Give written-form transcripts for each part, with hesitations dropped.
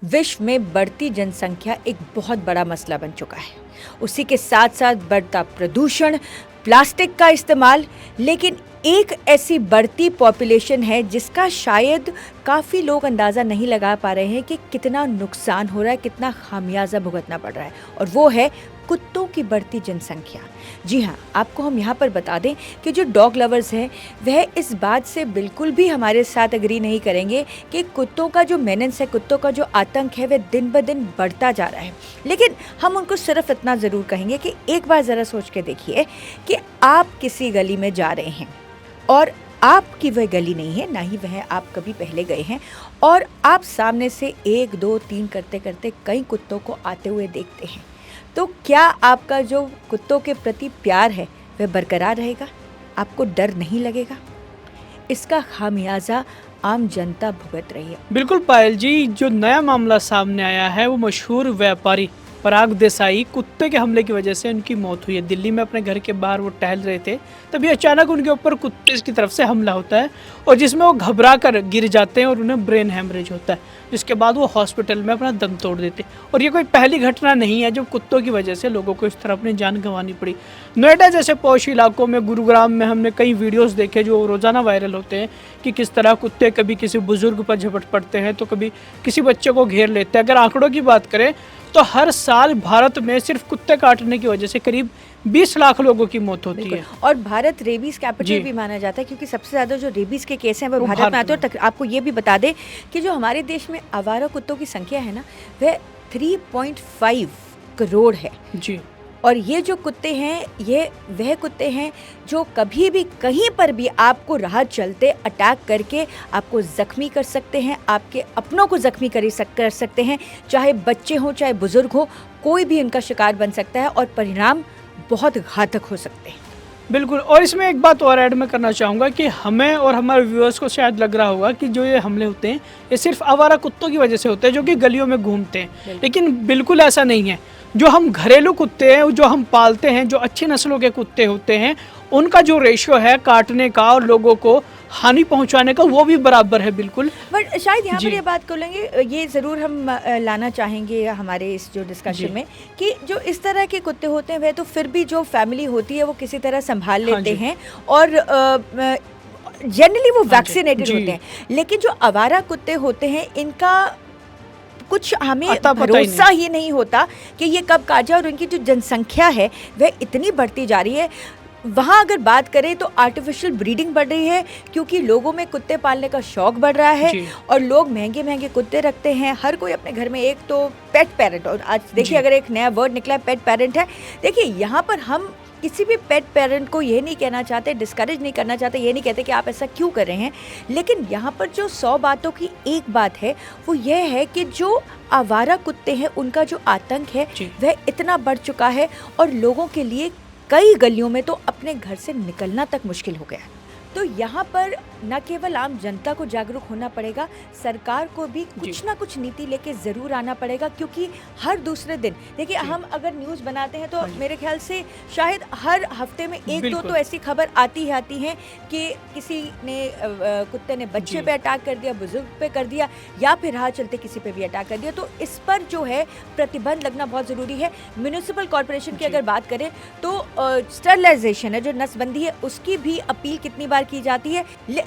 विश्व में बढ़ती जनसंख्या एक बहुत बड़ा मसला बन चुका है। उसी के साथ साथ बढ़ता प्रदूषण, प्लास्टिक का इस्तेमाल, लेकिन एक ऐसी बढ़ती पॉपुलेशन है जिसका शायद काफ़ी लोग अंदाज़ा नहीं लगा पा रहे हैं कि कितना नुकसान हो रहा है, कितना खामियाजा भुगतना पड़ रहा है, और वो है कुत्तों की बढ़ती जनसंख्या। जी हाँ, आपको हम यहाँ पर बता दें कि जो डॉग लवर्स हैं वह इस बात से बिल्कुल भी हमारे साथ एग्री नहीं करेंगे कि कुत्तों का जो मेनेंस है, कुत्तों का जो आतंक है, वह दिन ब दिन बढ़ता जा रहा है। लेकिन हम उनको सिर्फ इतना ज़रूर कहेंगे कि एक बार ज़रा सोच के देखिए कि आप किसी गली में जा रहे हैं और आपकी वह गली नहीं है, ना ही वह आप कभी पहले गए हैं, और आप सामने से 1, 2, 3 करते करते कई कुत्तों को आते हुए देखते हैं, तो क्या आपका जो कुत्तों के प्रति प्यार है वह बरकरार रहेगा? आपको डर नहीं लगेगा? इसका खामियाजा आम जनता भुगत रही है। बिल्कुल पायल जी, जो नया मामला सामने आया है वो मशहूर व्यापारी पराग देसाई, कुत्ते के हमले की वजह से उनकी मौत हुई है। दिल्ली में अपने घर के बाहर वो टहल रहे थे, तभी अचानक उनके ऊपर कुत्ते की तरफ से हमला होता है और जिसमें वो घबरा कर गिर जाते हैं और उन्हें ब्रेन हेमरेज होता है, जिसके बाद वो हॉस्पिटल में अपना दम तोड़ देते हैं। और ये कोई पहली घटना नहीं है जब कुत्तों की वजह से लोगों को इस तरह अपनी जान गंवानी पड़ी। नोएडा जैसे पौष इलाकों में, गुरुग्राम में हमने कई वीडियोज़ देखे जो रोज़ाना वायरल होते हैं कि किस तरह कुत्ते कभी किसी बुजुर्ग पर झपट पड़ते हैं तो कभी किसी बच्चे को घेर लेते हैं। अगर आंकड़ों की बात करें तो हर साल भारत में सिर्फ कुत्ते काटने की वजह से करीब 20 लाख लोगों की मौत होती है। और भारत रेबीज कैपिटल भी माना जाता है, क्योंकि सबसे ज़्यादा जो रेबीज के केस हैं वो भारत में आते हैं। और आपको ये भी बता दें कि जो हमारे देश में आवारा कुत्तों की संख्या है ना, वह 3.5 करोड़ है जी। और ये जो कुत्ते हैं, ये वह कुत्ते हैं जो कभी भी कहीं पर भी आपको राह चलते अटैक करके आपको ज़ख्मी कर सकते हैं, आपके अपनों को ज़ख्मी कर सकते हैं, चाहे बच्चे हों चाहे बुज़ुर्ग हो, कोई भी इनका शिकार बन सकता है और परिणाम बहुत घातक हो सकते हैं। बिल्कुल। और इसमें एक बात और ऐड में करना चाहूँगा कि हमें और हमारे व्यूअर्स को शायद लग रहा होगा कि जो ये हमले होते हैं ये सिर्फ आवारा कुत्तों की वजह से होते हैं जो कि गलियों में घूमते हैं, लेकिन बिल्कुल ऐसा नहीं है। जो हम घरेलू कुत्ते हैं, जो हम पालते हैं, जो अच्छी नस्लों के कुत्ते होते हैं, उनका जो रेशियो है काटने का और लोगों को हानि पहुंचाने का, वो भी बराबर है बिल्कुल। बट शायद यहाँ पर ये बात कर लेंगे, ये ज़रूर हम लाना चाहेंगे हमारे इस जो डिस्कशन में कि जो इस तरह के कुत्ते होते हैं वह तो फिर भी जो फैमिली होती है वो किसी तरह संभाल लेते हैं और जनरली वो वैक्सीनेटेड होते हैं। लेकिन जो आवारा कुत्ते होते हैं इनका कुछ हमें भरोसा ही नहीं होता कि ये कब काट जाए, और उनकी जो जनसंख्या है वह इतनी बढ़ती जा रही है। वहाँ अगर बात करें तो आर्टिफिशियल ब्रीडिंग बढ़ रही है क्योंकि लोगों में कुत्ते पालने का शौक बढ़ रहा है और लोग महंगे महंगे कुत्ते रखते हैं। हर कोई अपने घर में एक तो पेट पेरेंट, और आज देखिए अगर एक नया वर्ड निकला है पेट पेरेंट है। देखिए यहाँ पर हम किसी भी पेट पेरेंट को ये नहीं कहना चाहते, डिस्करेज नहीं करना चाहते, ये नहीं कहते कि आप ऐसा क्यों कर रहे हैं, लेकिन यहाँ पर जो 100 बातों की एक बात है वो ये है कि जो आवारा कुत्ते हैं उनका जो आतंक है वह इतना बढ़ चुका है और लोगों के लिए कई गलियों में तो अपने घर से निकलना तक मुश्किल हो गया है। तो यहाँ पर न केवल आम जनता को जागरूक होना पड़ेगा, सरकार को भी कुछ ना कुछ नीति लेके ज़रूर आना पड़ेगा, क्योंकि हर दूसरे दिन देखिए हम अगर न्यूज़ बनाते हैं तो मेरे ख्याल से शायद हर हफ्ते में 1-2 तो ऐसी खबर आती हैं कि किसी ने कुत्ते ने बच्चे पे अटैक कर दिया, बुजुर्ग पे कर दिया, या फिर राह चलते किसी पे भी अटैक कर दिया। तो इस पर जो है प्रतिबंध लगना बहुत ज़रूरी है। म्यूनिसिपल कॉरपोरेशन की अगर बात करें तो स्टरलाइजेशन है, जो नसबंदी है, उसकी भी अपील कितनी बार की जाती है,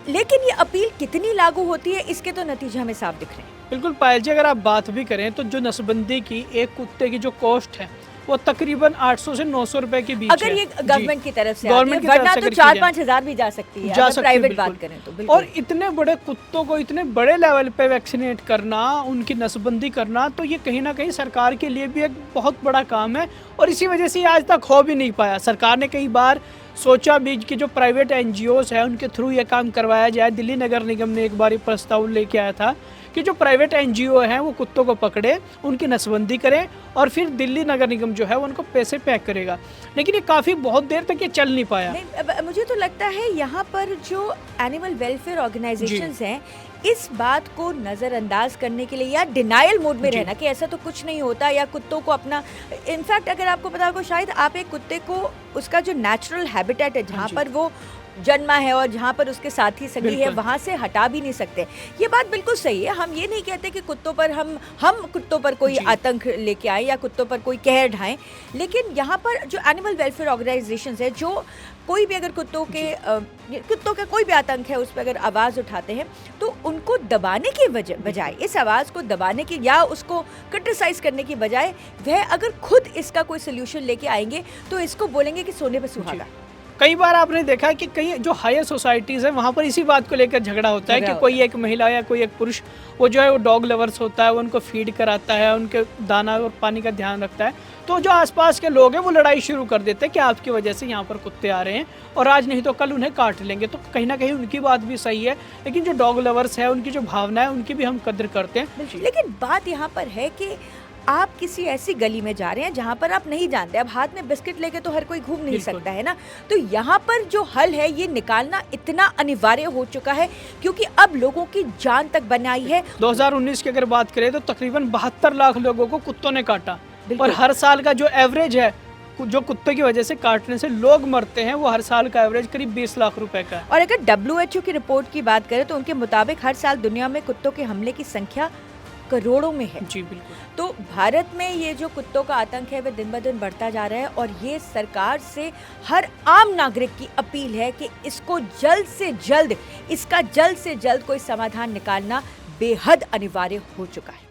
लेकिन ये अपील कितनी लागू होती है इसके तो नतीजे हमें साफ दिख रहे हैं। बिल्कुल पायल जी, अगर आप बात भी करें तो जो नसबंदी की एक कुत्ते की जो कॉस्ट है वो तकरीबन 800 से 900 रुपए के बीच अगर ये गवर्नमेंट की तरफ से गवर्नमेंट वरना तो 4-5 हज़ार भी जा सकती है अगर प्राइवेट बात करें तो। बिल्कुल। और इतने बड़े कुत्तों को इतने बड़े लेवल पे वैक्सीनेट करना, उनकी नसबंदी करना, तो ये कहीं ना कहीं सरकार के लिए भी एक बहुत बड़ा काम है और इसी वजह से आज तक हो भी नहीं पाया। सरकार ने कई बार सोचा भी कि जो प्राइवेट NGOs है उनके थ्रू ये काम करवाया जाए। दिल्ली नगर निगम ने एक बार प्रस्ताव लेके आया था कि जो प्राइवेट NGO हैं वो कुत्तों को पकड़े, उनकी नसबंदी करें और फिर दिल्ली नगर निगम जो है वो उनको पैसे पैक करेगा, लेकिन ये काफ़ी बहुत देर तक ये चल नहीं पाया। मुझे तो लगता है यहाँ पर जो एनिमल वेलफेयर ऑर्गेनाइजेशंस हैं इस बात को नज़रअंदाज करने के लिए या डिनायल मोड में रहना कि ऐसा तो कुछ नहीं होता, या कुत्तों को अपना, इनफैक्ट अगर आपको पता हो शायद आप एक कुत्ते को उसका जो नेचुरल हैबिटेट है जहाँ पर वो जन्मा है और जहाँ पर उसके साथी संगी है बिल्कुल। वहाँ से हटा भी नहीं सकते। ये बात बिल्कुल सही है। हम ये नहीं कहते कि कुत्तों पर हम कुत्तों पर कोई जी। आतंक लेके आए या कुत्तों पर कोई कहर ढाएं, लेकिन यहाँ पर जो एनिमल वेलफेयर ऑर्गेनाइजेशंस है, जो कोई भी अगर कुत्तों का कोई भी आतंक है उस पर अगर आवाज़ उठाते हैं तो उनको दबाने की बजाय, इस आवाज़ को दबाने की या उसको क्रिटिसाइज करने की बजाय, वह अगर खुद इसका कोई सोल्यूशन लेके आएंगे तो इसको बोलेंगे कि सोने पे सुहागा। कई बार आपने देखा है कि कई जो हायर सोसाइटीज़ है वहाँ पर इसी बात को लेकर झगड़ा होता है कि कोई एक महिला या कोई एक पुरुष वो जो है वो डॉग लवर्स होता है, वो उनको फीड कराता है, उनके दाना और पानी का ध्यान रखता है, तो जो आसपास के लोग हैं वो लड़ाई शुरू कर देते हैं कि आपकी वजह से यहाँ पर कुत्ते आ रहे हैं और आज नहीं तो कल उन्हें काट लेंगे। तो कहीं ना कहीं उनकी बात भी सही है, लेकिन जो डॉग लवर्स है उनकी जो भावना है उनकी भी हम कद्र करते हैं। लेकिन बात यहाँ पर है कि आप किसी ऐसी गली में जा रहे हैं जहाँ पर आप नहीं जानते, अब हाथ में बिस्किट लेके तो हर कोई घूम नहीं सकता है ना, तो यहाँ पर जो हल है ये निकालना इतना अनिवार्य हो चुका है क्योंकि अब लोगों की जान तक बनाई है। 2019 की अगर बात करें तो तकरीबन 72 लाख लोगों को कुत्तों ने काटा और हर साल का जो एवरेज है जो कुत्ते की वजह से काटने से लोग मरते हैं वो हर साल का एवरेज करीब 20 लाख रुपए का है। और अगर WHO की रिपोर्ट की बात करें तो उनके मुताबिक हर साल दुनिया में कुत्तों के हमले की संख्या करोड़ों में है। जी बिल्कुल। तो भारत में ये जो कुत्तों का आतंक है वह दिन ब दिन बढ़ता जा रहा है और ये सरकार से हर आम नागरिक की अपील है कि इसको जल्द से जल्द कोई समाधान निकालना बेहद अनिवार्य हो चुका है।